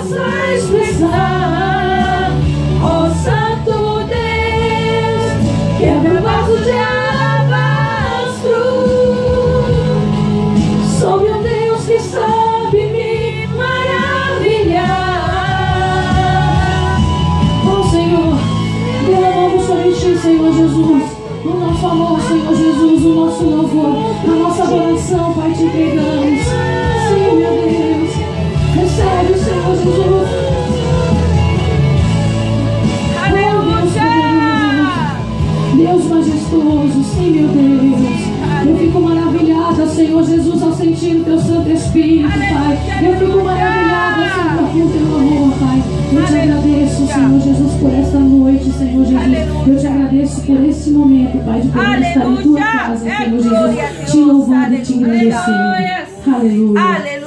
possa expressar, ó Santo Deus, que é meu vaso de alabastro. Sou meu Deus que sabe me maravilhar. Oh Senhor, derramamos sobre ti, Senhor Jesus, o nosso amor, Senhor Jesus, o nosso louvor, a nossa adoração, Pai, te entregamos. Sim, meu Deus, recebe, Senhor Jesus. Aleluia! Deus majestoso, sim, meu Deus. Eu fico maravilhada, Senhor Jesus, ao sentir o teu Santo Espírito, Pai. Eu fico maravilhada, Senhor, com o teu amor, Pai. Eu te agradeço, Senhor Jesus, por esta noite, Senhor Jesus. Eu te agradeço por esse momento, Pai, de poder estar em tua casa, Senhor Jesus, te louvando e te agradecendo. Aleluia.